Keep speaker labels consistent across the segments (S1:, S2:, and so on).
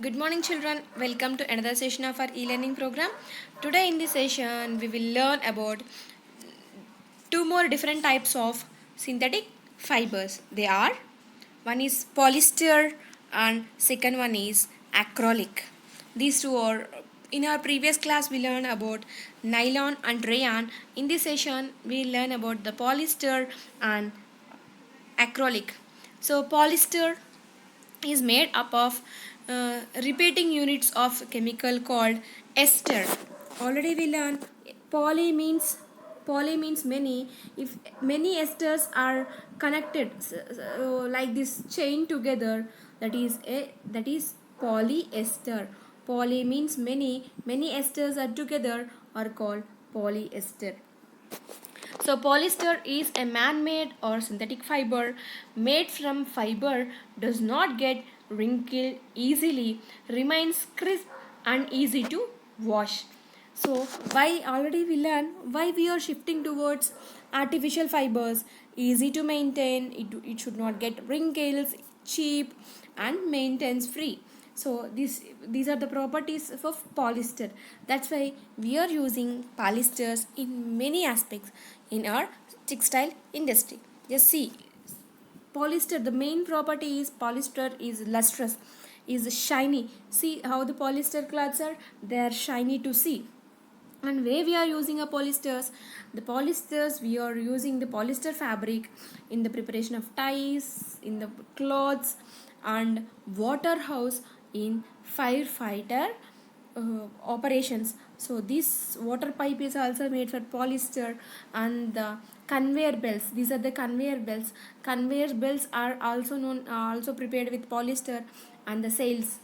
S1: Good morning, children. Welcome to another session of our e-learning program. Today, in this session, we will learn about two more different types of synthetic fibers. They are one is polyester and second one is acrylic. These two are in our previous class we learned about nylon and rayon. In this session, we learn about the polyester and acrylic. So polyester is made up of repeating units of chemical called ester. Already we learned poly means many. If many esters are connected like this chain together, that is polyester. Poly means many. Many esters are together are called polyester. So polyester is a man-made or synthetic fiber made from fiber, does not get wrinkled easily, remains crisp and easy to wash. So why already we learn why we are shifting towards artificial fibers, easy to maintain, it should not get wrinkles, cheap and maintenance free. So these are the properties of polyester. That's why we are using polyesters in many aspects in our textile industry. Just see, polyester, the main property is polyester is lustrous, is shiny. See how the polyester cloths are, they are shiny to see. And where we are using a polysters we are using the polyester fabric in the preparation of ties, in the clothes and waterhouse, in firefighter operations. So this water pipe is also made for polyester. And the conveyor belts, these are the conveyor belts are also also prepared with polyester. And the sails,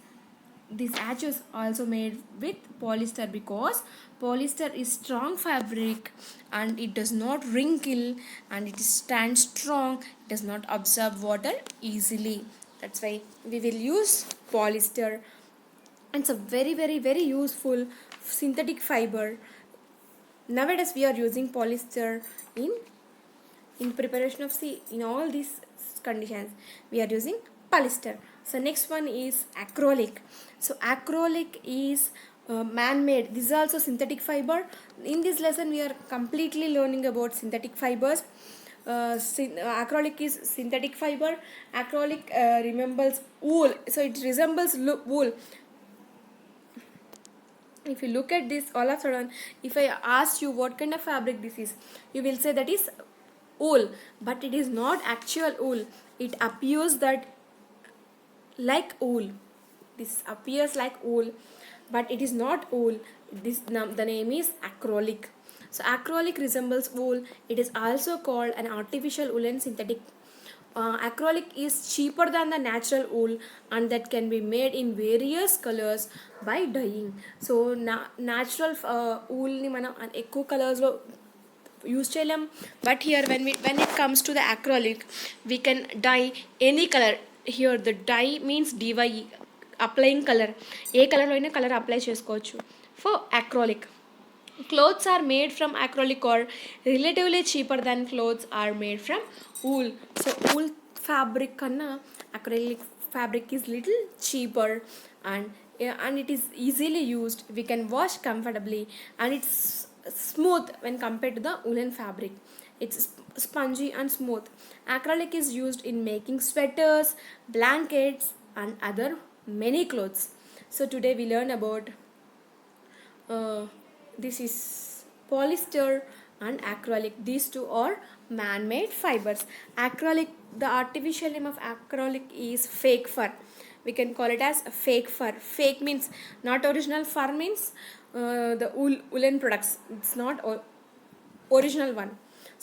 S1: these hatches also made with polyester, because polyester is strong fabric and it does not wrinkle and it stands strong, it does not absorb water easily. That's why we will use polyester. And it's a very useful synthetic fiber. Nowadays we are using polyester in preparation of, see, in all these conditions we are using polyester. So next one is acrylic. So acrylic is man-made. This is also synthetic fiber. In this lesson we are completely learning about synthetic fibers. Acrylic is synthetic fiber. Acrylic resembles wool, so it resembles wool. If you look at this, all of a sudden if I ask you what kind of fabric this is, you will say that is wool, but it is not actual wool. It appears that like wool. This appears like wool, but it is not wool. The name is acrylic. So acrylic resembles wool. It is also called an artificial woolen synthetic. Acrylic is cheaper than the natural wool, and that can be made in various colors by dyeing. So natural wool ni మనం ఎక్కువ కలర్స్లో use చేయలేం. But here when it comes to the acrylic, we can dye any color. Here the dye means dye, applying colour. ఏ కలర్లో అయినా colour apply చేసుకోవచ్చు for acrylic. Clothes are made from acrylic or relatively cheaper than clothes are made from wool. So wool fabric kanna acrylic fabric is little cheaper, and it is easily used. We can wash comfortably, and it's smooth when compared to the woolen fabric. It's spongy and smooth. Acrylic is used in making sweaters, blankets and other many clothes. So today we learn about this is polyester and acrylic. These two are man-made fibers. Acrylic, the artificial name of acrylic is fake fur. We can call it as a fake fur. Fake means not original. Fur means the woolen products. It's not original one.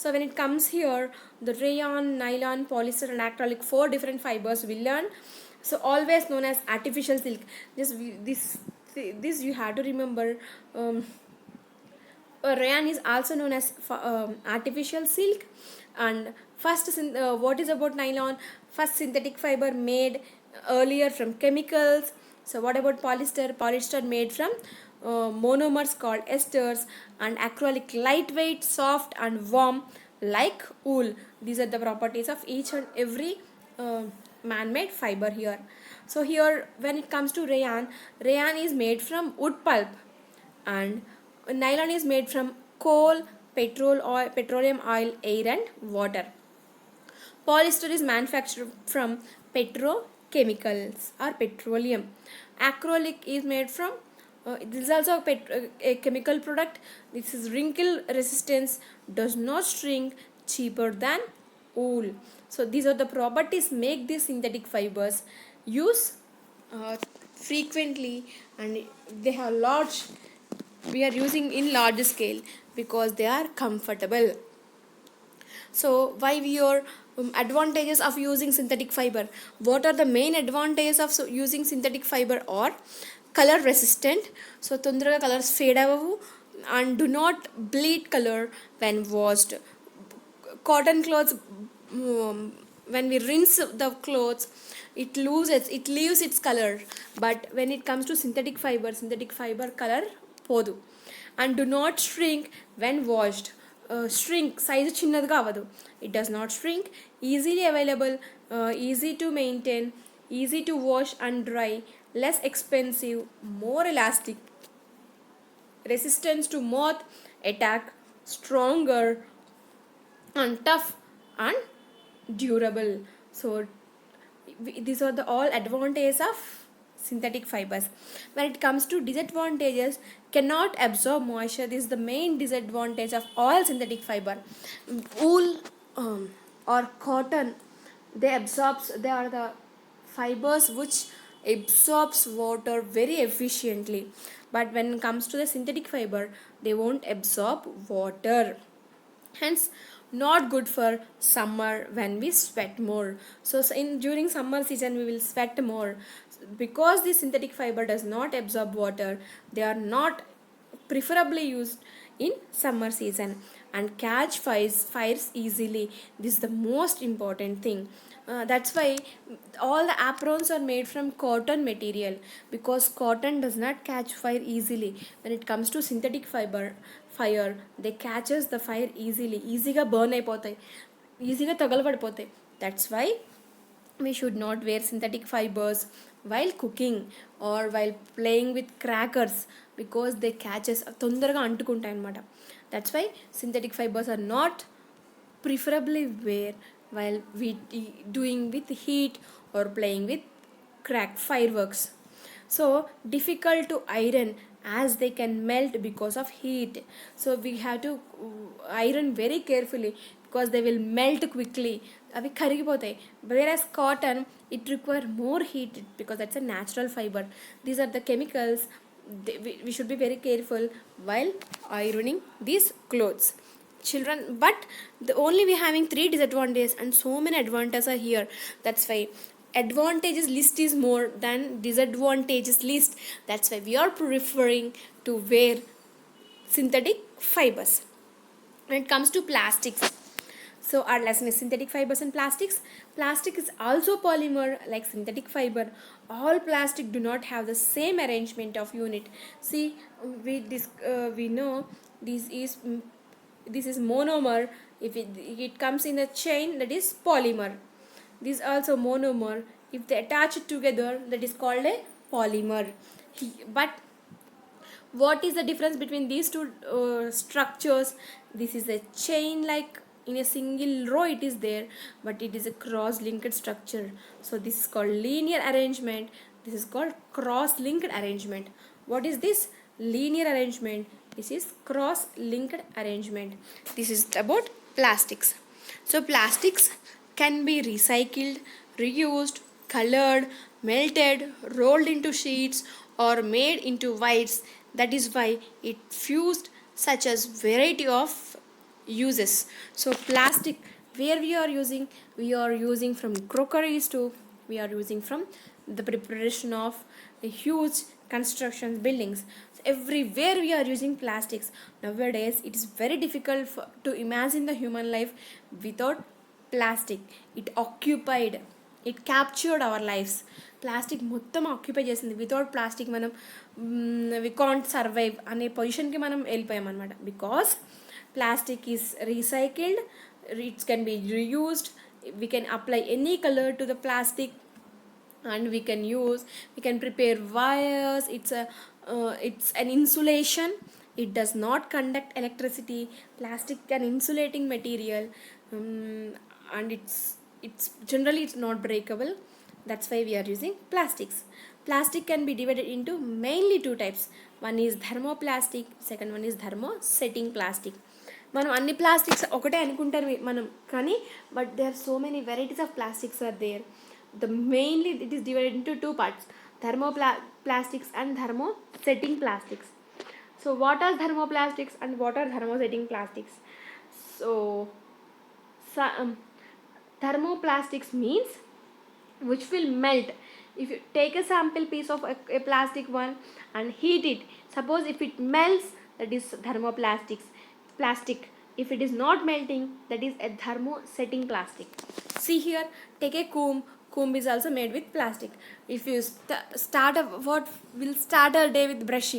S1: So when it comes here, the rayon, nylon, polyester and acrylic, four different fibers we learn. So always known as artificial silk. This you have to remember. Rayon is also known as artificial silk. And what is about nylon? First synthetic fiber made earlier from chemicals. So what about polyester? Polyester made from monomers called esters. And acrylic, lightweight, soft and warm like wool. These are the properties of each and every man-made fiber here. So here when it comes to rayon is made from wood pulp, and nylon is made from coal, petroleum oil, air and water. Polyester is manufactured from petrochemicals or petroleum. Acrylic is made from this is also a chemical product. This is wrinkle resistance, does not shrink, cheaper than wool. So these are the properties make these synthetic fibers use uh, frequently, and they have large, we are using in large scale because they are comfortable. So why we are advantages of using synthetic fiber? What are the main advantages of using synthetic fiber? Or color resistant, so తొందరగా colours fade అవ్వవు, and do not bleed color when washed. Cotton clothes, when we rinse the clothes, it leaves its color, but when it comes to synthetic fiber color పోదు. And do not shrink when washed. Shrink size చిన్నదిగా అవ్వదు. It does not shrink. Easily available, easy to maintain, easy to wash and dry, less expensive, more elastic, resistance to moth attack, stronger and tough and durable. So these are the all advantages of synthetic fibers. When it comes to disadvantages, cannot absorb moisture. This is the main disadvantage of all synthetic fiber. Wool or cotton, they are the fibers which absorbs water very efficiently, but when it comes to the synthetic fiber, they won't absorb water, hence not good for summer when we sweat more. So in during summer season we will sweat more because the synthetic fiber does not absorb water. They are not preferably used in summer season and catch fires easily. This is the most important thing. That's why all the aprons are made from cotton material, because cotton does not catch fire easily. When it comes to synthetic fire, they catches the fire easily, ఈజీగా burn అయిపోతాయి, ఈజీగా తగలబడిపోతాయి. That's why we should not wear synthetic fibers while cooking or while playing with crackers, because they catches తొందరగా అంటుకుంటాయి అన్నమాట. That's why synthetic fibers are not preferably wear while we doing with heat or playing with fireworks. So difficult to iron as they can melt because of heat. So we have to iron very carefully because they will melt quickly, అవి కరిగిపోతాయి. Whereas cotton, it require more heat because that's a natural fiber. These are the chemicals. We should be very careful while ironing these clothes, children. But the only we having 3 disadvantages and so many advantages are here. That's why advantages list is more than disadvantages list. That's why we are preferring to wear synthetic fibers. When it comes to plastics, so our lesson is synthetic fibers and plastics. Plastic is also polymer like synthetic fiber. All plastic do not have the same arrangement of unit. See, we know this is monomer. If it comes in a chain, that is polymer. This is also monomer. If they attach it together, that is called a polymer. But what is the difference between these two structures? This is a chain, like in a single row it is there, but it is a cross-linked structure. So this is called linear arrangement. This is called cross-linked arrangement. What is this? Linear arrangement. This is cross-linked arrangement. This is about plastics. So plastics can be recycled, reused, colored, melted, rolled into sheets, or made into whites. That is why it fused such as variety of uses. So plastic, where we are using from crockeries to we are using from the preparation of a huge construction buildings. So everywhere we are using plastics. Nowadays it is very difficult to imagine the human life without plastic. It captured our lives. Plastic మొత్తం occupy చేసింది. Without plastic మనం we can't survive అనే పొజిషన్కి మనం వెళ్ళిపోయామన్నమాట. Because plastic is recycled, it can be reused, we can apply any color to the plastic, and we can prepare wires. It's an insulation. It does not conduct electricity. Plastic an insulating material, um, and it's generally it's not breakable. That's why we are using plastics. Plastic can be divided into mainly two types. One is thermoplastic, second one is thermosetting plastic. మనం అన్ని plastics ఒకటే అనుకుంటారు మనం, కానీ but they are so many varieties of plastics are there. The mainly it is divided into two parts: thermoplastics and thermosetting plastics. So what are thermoplastics and what are thermosetting plastics? So, thermoplastics means which will melt. If you take a sample piece of a plastic one and heat it, suppose if it melts, that is plastic. If it is not melting, that is a thermosetting plastic. See here, take a comb is also made with plastic. If you what will start our day with brush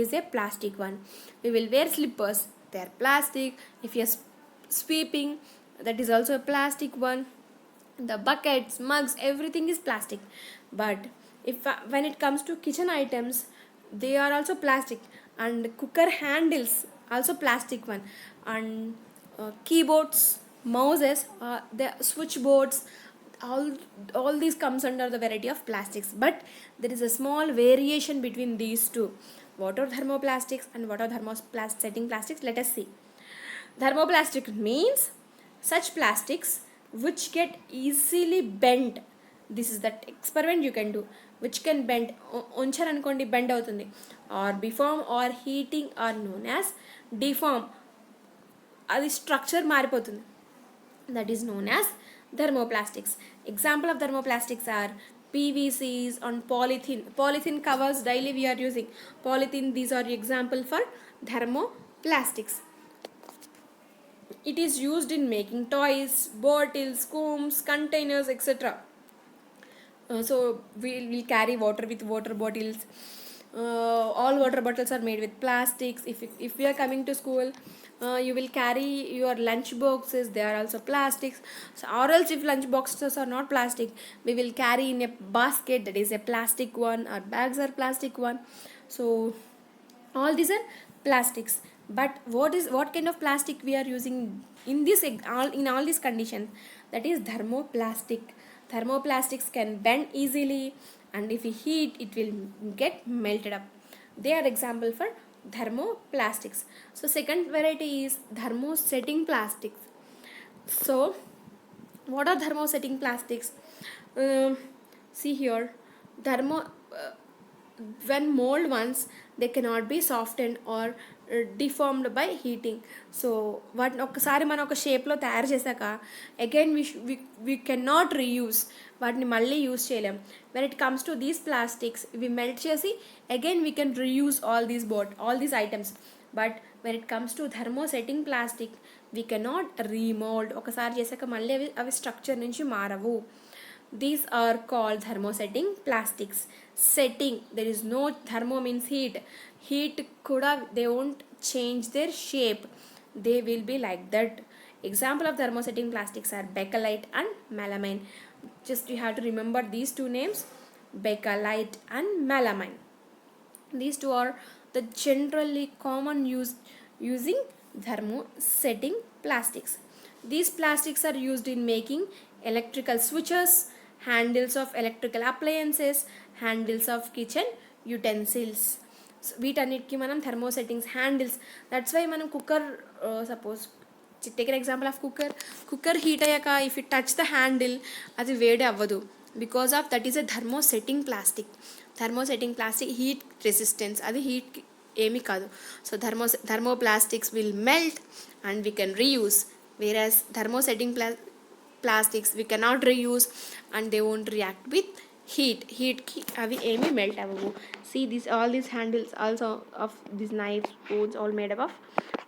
S1: is a plastic one. We will wear slippers, they are plastic. If you are sweeping, that is also a plastic one. The buckets, mugs, everything is plastic. But if when it comes to kitchen items, they are also plastic. And cooker handles also plastic one. And keyboards, mouses, the switchboards, all these comes under the variety of plastics. But there is a small variation between these two. What are thermoplastics and what are thermosetting plastics? Let us see. Thermoplastic means such plastics which get easily bent. This is that experiment you can do, which can bend. ఉంచారనుకోండి bend అవుతుంది. Or deform or heating are known as deform. అది structure మారిపోతుంది. That is known as thermoplastics. Example of thermoplastics are PVCs on polythene. Polythene covers daily we are using. Polythene, these are example for thermoplastics. It is used in making toys, bottles, combs, containers, etc. So we will carry water with water bottles. All water bottles are made with plastics. If we are coming to school, you will carry your lunch boxes, they are also plastics. So, or else if lunch boxes are not plastic, we will carry in a basket, that is a plastic one. Our bags are plastic one. So all these are plastics. But what kind of plastic we are using in all these conditions? That is thermoplastic. Thermoplastics can bend easily, and if we heat, it will get melted up. They are example for thermoplastics. So second variety is thermosetting plastics. So what are thermosetting plastics? See here, thermo when mold ones, they cannot be softened or deformed by heating. So వాటిని ఒక్కసారి మనం ఒక షేప్లో తయారు చేశాక again we cannot reuse. వాటిని మళ్ళీ use చేయలేం. when it comes to these plastics, ఇవి మెల్ట్ చేసి again we can reuse all these items. but when it comes to thermosetting plastic, we cannot remold. ఒకసారి చేశాక మళ్ళీ అవి స్ట్రక్చర్ నుంచి మారవు. These are called thermosetting plastics. Setting, there is no thermo means heat kuda they won't change their shape, they will be like that. Example of thermosetting plastics are bakelite and melamine. Just you have to remember these two names, bakelite and melamine. These two are the generally common using thermosetting plastics. These plastics are used in making electrical switches, handles of electrical appliances, handles of kitchen utensils. So వీటన్నిటికి మనం thermosettings handles. That's why మనం cooker suppose take an example of cooker heat అయ్యాక if it touch the handle, అది వేడి అవ్వదు. Because of that is a thermosetting plastic heat resistance, అది heat ఏమీ కాదు. So thermoplastics will melt and we can reuse, whereas thermosetting plastics we cannot reuse and they won't react with heat ki avi emi melt avavu. See all these handles also of these knives, spoons, all made up of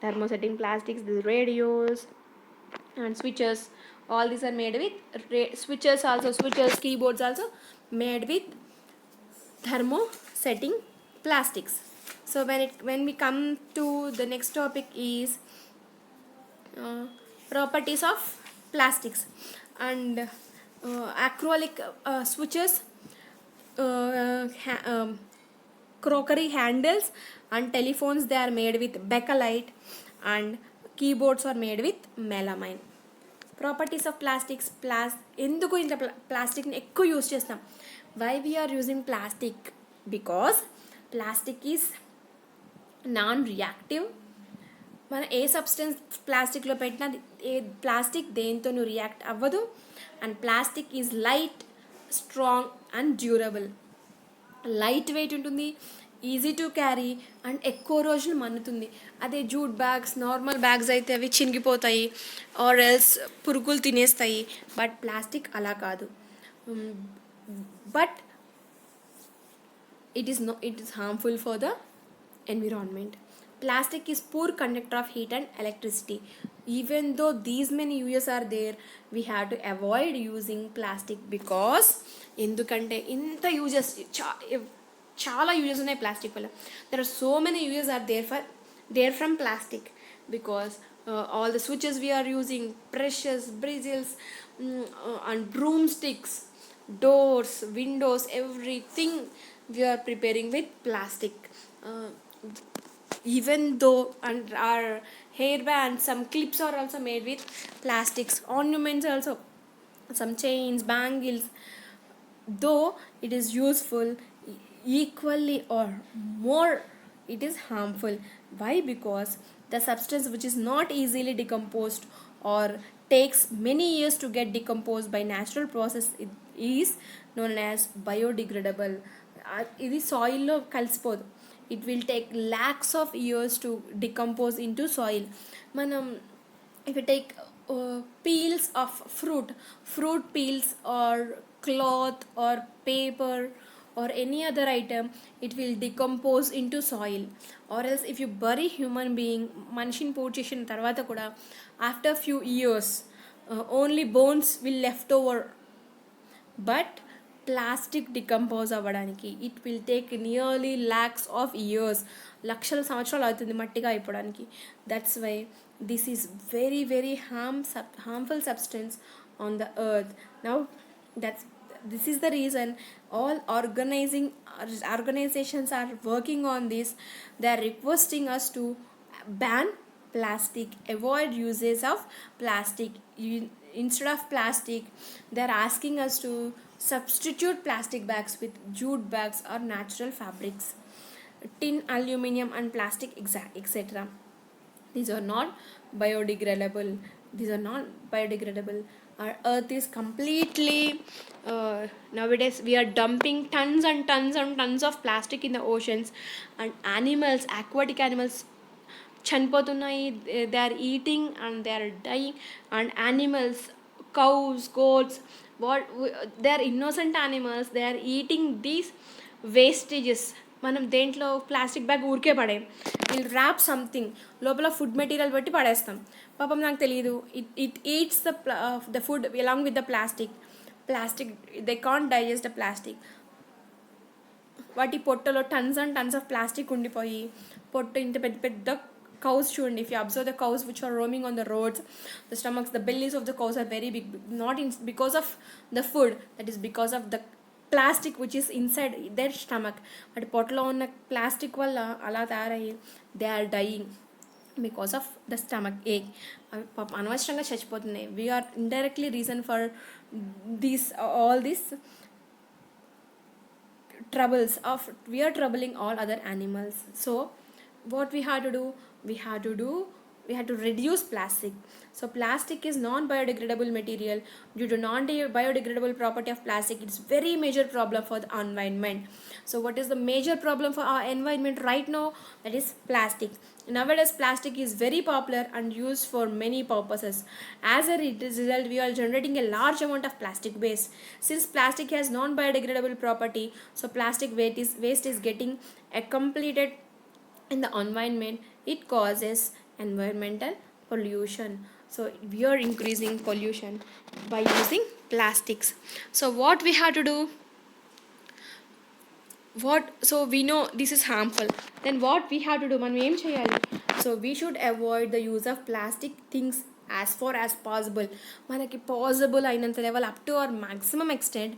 S1: thermosetting plastics. The radios and switches, all these are made with switches, keyboards also made with thermosetting plastics. So when we come to the next topic is properties of plastics. And acrylic switches, crockery handles, and telephones, they are made with bakelite, and keyboards are made with melamine. Properties of plastics. ఎందుకు ఇంత ప్లాస్టిక్ని ఎక్కువ use చేస్తాం? Why we are using plastic? Because plastic is non reactive. మనం ఏ substance ప్లాస్టిక్లో పెట్టినా ఏ ప్లాస్టిక్ దేంతోనూ రియాక్ట్ అవ్వదు. And plastic is light, strong and durable. Light weight ఉంటుంది, ఈజీ టు క్యారీ, అండ్ ఎక్కువ రోజులు మన్నుతుంది. అదే జూట్ బ్యాగ్స్, నార్మల్ బ్యాగ్స్ అయితే అవి చినిగిపోతాయి ఆర్ ఎల్స్ పురుగులు తినేస్తాయి. బట్ ప్లాస్టిక్ అలా కాదు. But it is harmful for the environment. Plastic is poor conductor of heat and electricity. Even though these many uses are there, we have to avoid using plastic because ఎందుకంటే ఇంత uses చాలా uses ఉన్నాయి plastic వల్ల. there are so many uses are there from plastic because all the switches we are using, brushes, bristles, and broomsticks, doors, windows, everything we are preparing with plastic. Even though and our hairbands, some clips are also made with plastics, ornaments also, some chains, bangles. Though it is useful, equally or more it is harmful. Why? Because the substance which is not easily decomposed or takes many years to get decomposed by natural process is known as biodegradable. ఇది సాయిల్లో కలిసిపోదు. It will take lakhs of years to decompose in to soil. మనం if you take peels of fruit peels or cloth or paper or any other item, it will decompose into soil. Or else if you bury human being, మనిషిని పూర్తి చేసిన తర్వాత కూడా after few years only bones will left over. But plastic decompose అవ్వడానికి it will take nearly lakhs of years, లక్షల సంవత్సరాలు అవుతుంది మట్టిగా అయిపోవడానికి. That's why this is very very harmful substance on the earth. Now this is the reason all organizations are working on this. They are requesting us to ban plastic, avoid uses of plastic. Instead of plastic, they are asking us to substitute plastic bags with jute bags or natural fabrics, tin, aluminum and plastic, etc. These are not biodegradable. Our earth is completely nowadays we are dumping tons and tons and tons of plastic in the oceans, and animals, aquatic animals చనిపోతున్నాయి. They are eating and they are dying. And animals, cows, goats, they are innocent animals, they are eating these wastages. మనం దేంట్లో plastic bag ఊరికే పడేయం, will wrap something, లోపల food material పెట్టి పడేస్తాం. పాపం నాకు తెలియదు, it eats the food along with the plastic. They can't digest the plastic. వాటి పొట్టలో tons and tons of plastic ఉండిపోయి పొట్ట ఇంత పెద్ద పెద్ద cows shouldn't. If you observe the cows which are roaming on the roads, the stomachs, the bellies of the cows are very big, not because of the food, that is because of the plastic which is inside their stomach. But potlo ఉన్న plastic వల్ల అలా తయారయ్యి they are dying because of the stomach ache. అనవసరంగా చచ్చిపోతున్నాయి. We are indirectly reason for all these troubles of we are troubling all other animals. So what we have to do, we have to reduce plastic. So plastic is non-biodegradable material. Due to non-biodegradable property of plastic, it's very major problem for the environment. So what is the major problem for our environment right now? That is plastic. Nowadays plastic is very popular and used for many purposes. As a result, we are generating a large amount of plastic waste. Since plastic has non-biodegradable property, so plastic waste is getting accumulated in the environment. It causes environmental pollution. So we are increasing pollution by using plastics. So what we have to do, so we know this is harmful, then what we have to do, మనం ఏం చేయాలి? So we should avoid the use of plastic things as far as possible, మనకి possible అయినంత level up to our maximum extent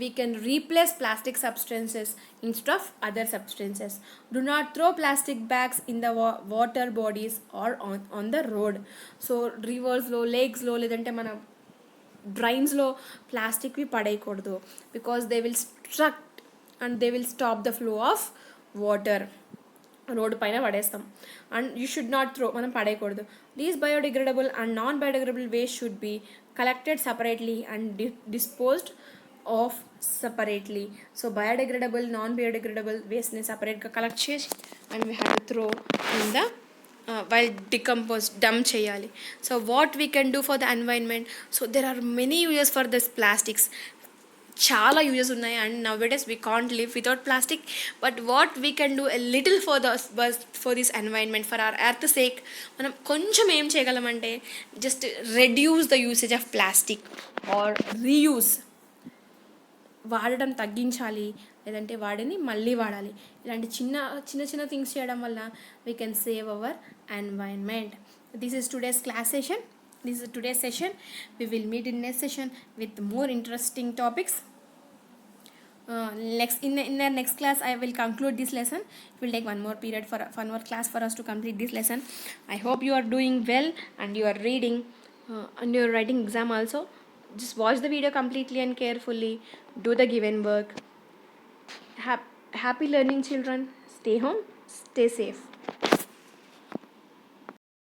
S1: we can replace plastic substances instead of other substances. Do not throw plastic bags in the water bodies or on the road. So rivers lo, lakes lo, ledante mana డ్రైన్స్లో ప్లాస్టిక్వి పడేయకూడదు, because they will struck and they will stop the flow of water. Road పైన పడేస్తాం. And you should not throw, మనం పడేయకూడదు. These biodegradable and non biodegradable waste should be collected separately and disposed of separately. So biodegradable non బయోడిగ్రేడబుల్ వేస్ట్ని సపరేట్గా collect చేసి and we have to throw in the while decompose, dump cheyali. So what we can do for the environment? So there are many uses for this plastics, చాలా uses ఉన్నాయి, and నౌ-a-days we can't live without plastic. But what we can do a little for this environment, for our earth sake, మనం కొంచెం ఏం చేయగలమంటే just reduce the usage of plastic or reuse. వాడడం తగ్గించాలి, లేదంటే వాడిని మళ్ళీ వాడాలి. ఇలాంటి చిన్న చిన్న చిన్న థింగ్స్ చేయడం వల్ల we can save hour environment. This is today's class session. This is today's session. We will meet in next session with more interesting topics. In the next class I will conclude this lesson. It will take one more class for us to complete this lesson. I hope you are doing well and you are reading and you are writing exam also. Just watch the video completely and carefully. Do the given work. Happy learning, children. Stay home, stay safe.